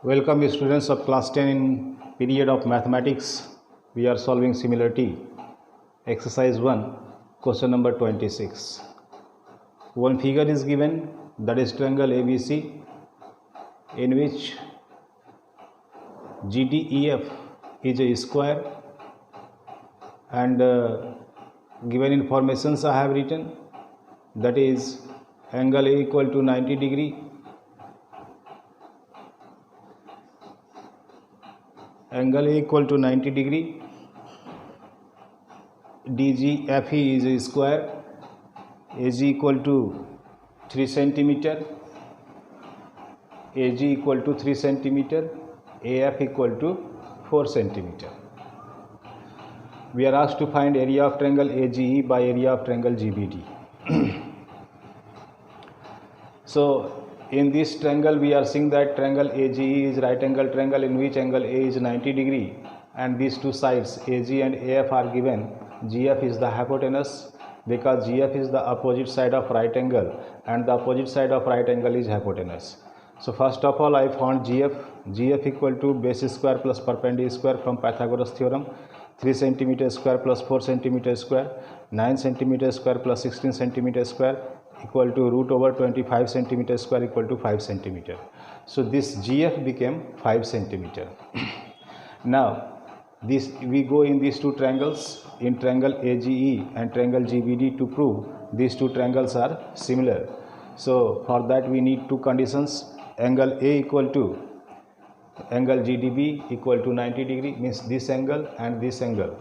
Welcome students of class 10 in period of mathematics. We are solving similarity. Exercise 1, question number 26. One figure is given, that is triangle ABC, in which GDEF is a square, and given informations I have written, that is angle A equal to 90 degree, angle A equal to 90 degree, DGFE is a square, AG equal to 3 centimeter, AG equal to 3 centimeter, AF equal to 4 centimeter. We are asked to find area of triangle AGE by area of triangle GBD. So in this triangle we are seeing that triangle AGE is right angle triangle in which angle A is 90 degree, and these two sides AG and AF are given. GF is the hypotenuse because GF is the opposite side of right angle and the opposite side of right angle is hypotenuse. So first of all I found GF equal to base square plus perpendicular square from Pythagoras theorem, 3 centimeter square plus 4 centimeter square, 9 centimeter square plus 16 centimeter square equal to root over 25 centimeter square equal to 5 centimeter. So this GF became 5 centimeter. Now this we go in these two triangles, in triangle AGE and triangle GBD, to prove these two triangles are similar. So for that we need two conditions. Angle A equal to angle GDB equal to 90 degree, means this angle and this angle.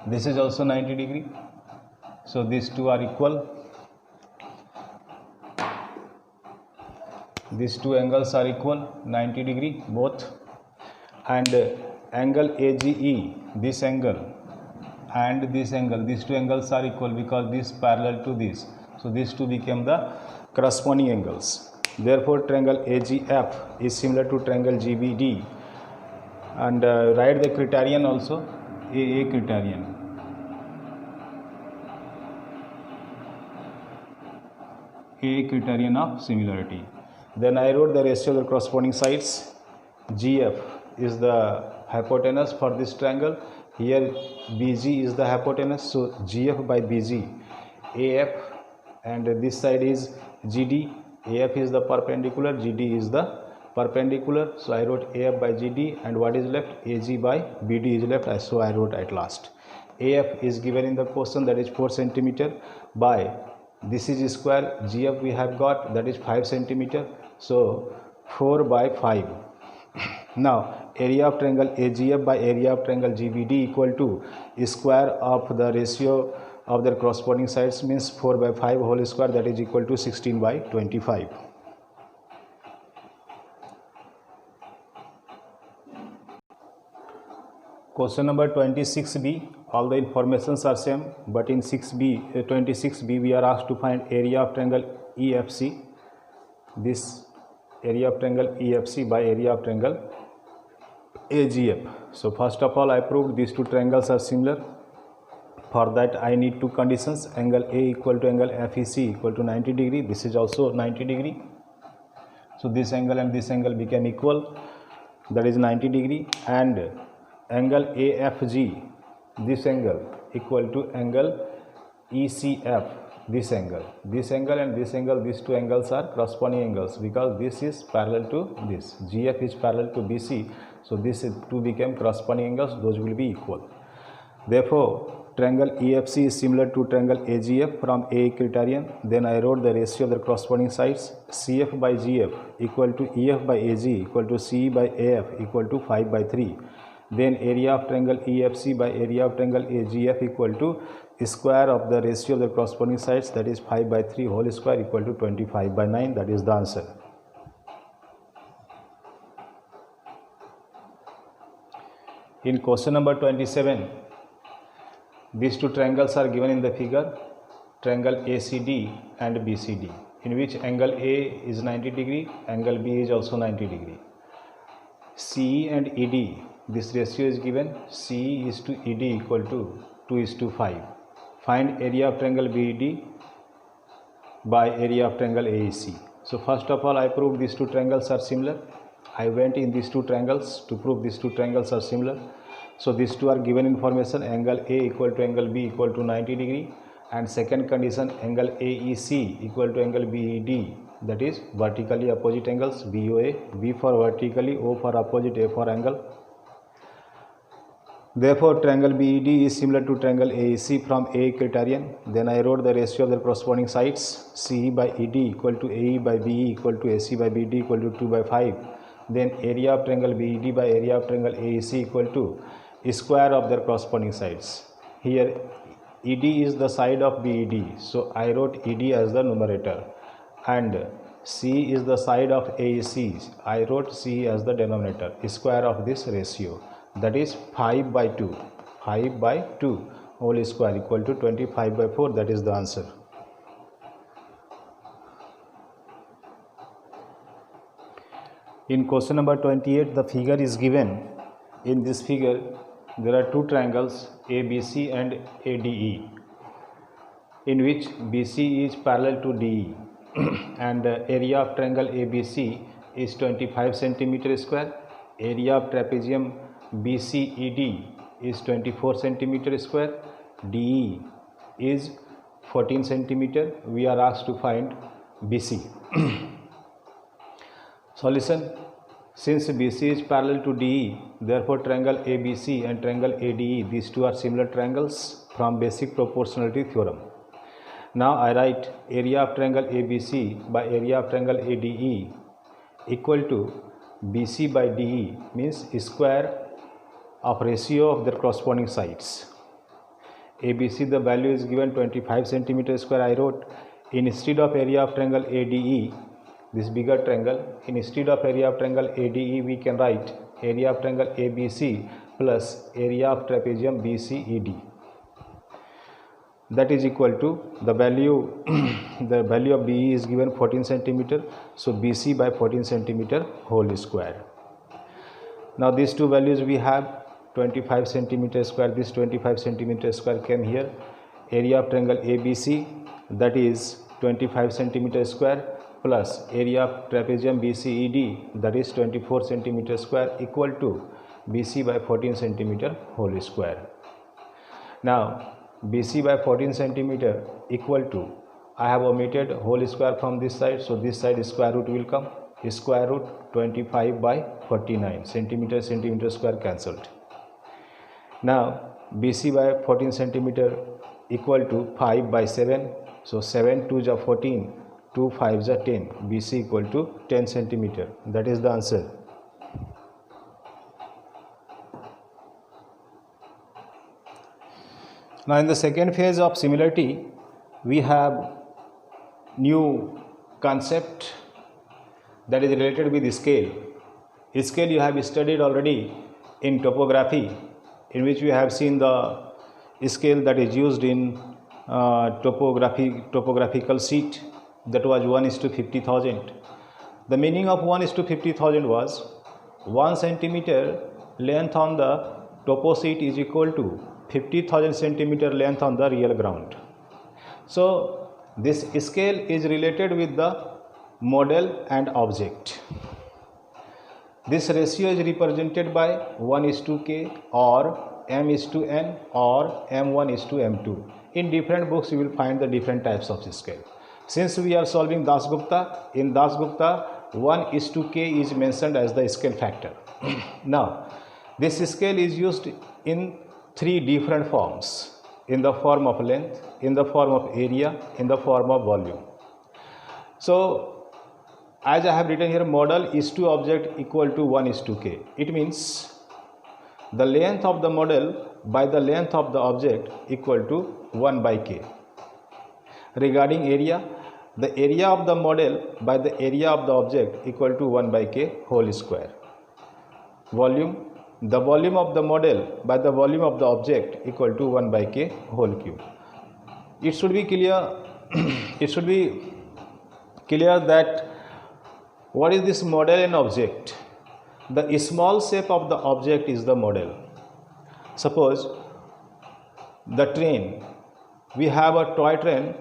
This is also 90 degree. So these two are equal. These two angles are equal, 90 degree both. And angle AGE, this angle and this angle, these two angles are equal because this parallel to this. So these two became the corresponding angles. Therefore triangle AGF is similar to triangle GBD. And write the criterion also, AA criterion. AA criterion of similarity. Then I wrote the ratio of the corresponding sides. GF is the hypotenuse for this triangle. Here BG is the hypotenuse, so GF by BG. AF, and this side is GD. AF is the perpendicular, GD is the perpendicular. So I wrote AF by GD, and what is left? AG by BD is left. So I wrote at last. AF is given in the question, that is 4 centimeter, by this is square, GF we have got, that is 5 centimeter. So 4 by 5. Now area of triangle AGF by area of triangle GBD equal to square of the ratio of their corresponding sides, means 4 by 5 whole square, that is equal to 16 by 25. Question number 26B, all the informations are same, but in 26B we are asked to find area of triangle EFC. This area of triangle EFC by area of triangle AGF. So first of all I proved these two triangles are similar. For that I need two conditions. Angle A equal to angle FEC equal to 90 degree. This is also 90 degree. So this angle and this angle became equal, that is 90 degree. And angle AFG, this angle, equal to angle ECF, this angle and this angle, these two angles are corresponding angles because this is parallel to this. GF is parallel to BC, so this two became corresponding angles, those will be equal. Therefore triangle EFC is similar to triangle AGF from A criterion. Then I wrote the ratio of the corresponding sides. CF by GF equal to EF by AG equal to CE by AF equal to 5 by 3. Then area of triangle EFC by area of triangle AGF equal to square of the ratio of the corresponding sides, that is 5 by 3 whole square equal to 25 by 9. That is the answer. In question number 27, these two triangles are given in the figure, triangle ACD and BCD, in which angle A is 90 degree, angle B is also 90 degree. CE and ED, this ratio is given, CE is to ED equal to 2:5. Find area of triangle BD by area of triangle AEC. So first of all I proved these two triangles are similar. I went in these two triangles to prove these two triangles are similar. So these two are given information, angle A equal to angle B equal to 90 degree, and second condition, angle AEC equal to angle BED, that is vertically opposite angles, BOA, B for vertically, O for opposite, A for angle. Therefore, triangle BED is similar to triangle AEC from A criterion. Then I wrote the ratio of their corresponding sides, CE by ED equal to AE by BE equal to AC by BD equal to 2 by 5. Then area of triangle BED by area of triangle AEC equal to square of their corresponding sides. Here ED is the side of BED, so I wrote ED as the numerator, and C is the side of AEC, I wrote C as the denominator, square of this ratio, that is 5 by 2, 5 by 2 whole square equal to 25 by 4, that is the answer. In question number 28, the figure is given. In this figure, there are two triangles ABC and ADE, in which BC is parallel to DE and area of triangle ABC is 25 centimeter square, area of trapezium BCED is 24 centimeter square, DE is 14 centimeter. We are asked to find BC. Solution: since BC is parallel to DE, therefore triangle ABC and triangle ADE, these two are similar triangles from basic proportionality theorem. Now I write area of triangle ABC by area of triangle ADE equal to BC by DE, means square of ratio of their corresponding sides. ABC, the value is given 25 centimeter square. I wrote, instead of area of triangle ADE, this bigger triangle, instead of area of triangle ADE, we can write area of triangle ABC plus area of trapezium BCED. That is equal to the value the value of BE is given 14 centimeter, so BC by 14 centimeter whole square. Now these two values we have 25 centimeter square, this 25 centimeter square came here, area of triangle ABC, that is 25 centimeter square, plus area of trapezium BCED, that is 24 centimeter square, equal to BC by 14 centimeter whole square. Now BC by 14 centimeter equal to, I have omitted whole square from this side, so this side square root will come, square root 25 by 49, centimeter square cancelled. Now BC by 14 centimeter equal to 5 by 7, so 7 2s are 14, 2 5s are 10, BC equal to 10 centimeter, that is the answer. Now in the second phase of similarity, we have new concept that is related with scale. Scale you have studied already in topography, in which we have seen the scale that is used in topographical sheet, that was 1:50,000. The meaning of 1:50,000 was 1 centimeter length on the topo sheet is equal to 50,000 centimeter length on the real ground. So this scale is related with the model and object. This ratio is represented by 1:k or m:n or m1:m2. In different books you will find the different types of scale. Since we are solving Dasgupta, in Dasgupta 1:k is mentioned as the scale factor. Now this scale is used in three different forms, in the form of length, in the form of area, in the form of volume. So as I have written here, model is to object equal to 1:k. It means the length of the model by the length of the object equal to 1 by k. Regarding area, the area of the model by the area of the object equal to 1 by k whole square. Volume, the volume of the model by the volume of the object equal to 1 by k whole cube. It should be clear it should be clear that what is this model and object? The small shape of the object is the model. Suppose the train, we have a toy train,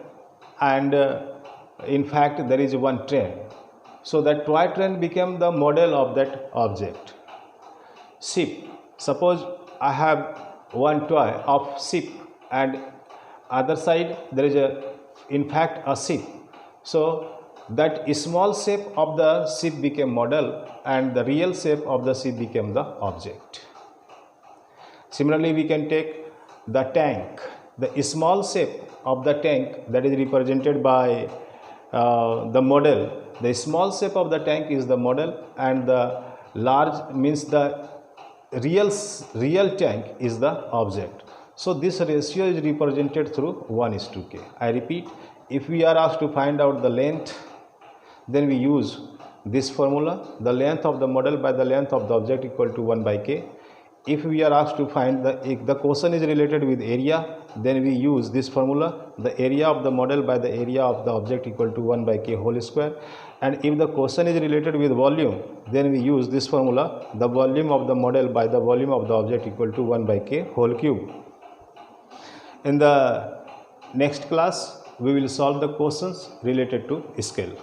and in fact there is one train. So that toy train became the model of that object. Ship. Suppose I have one toy of ship and other side there is in fact a ship. So that small shape of the ship became model and the real shape of the ship became the object. Similarly, we can take the tank. The small shape of the tank that is represented by the model. The small shape of the tank is the model and the large means the real tank is the object. So this ratio is represented through 1:k. I repeat, if we are asked to find out the length, then we use this formula, the length of the model by the length of the object equal to 1/k. If we are asked to find if the question is related with area, then we use this formula, the area of the model by the area of the object equal to 1/k whole square. And if the question is related with volume, then we use this formula, the volume of the model by the volume of the object equal to 1/k whole cube. In the next class, we will solve the questions related to scale.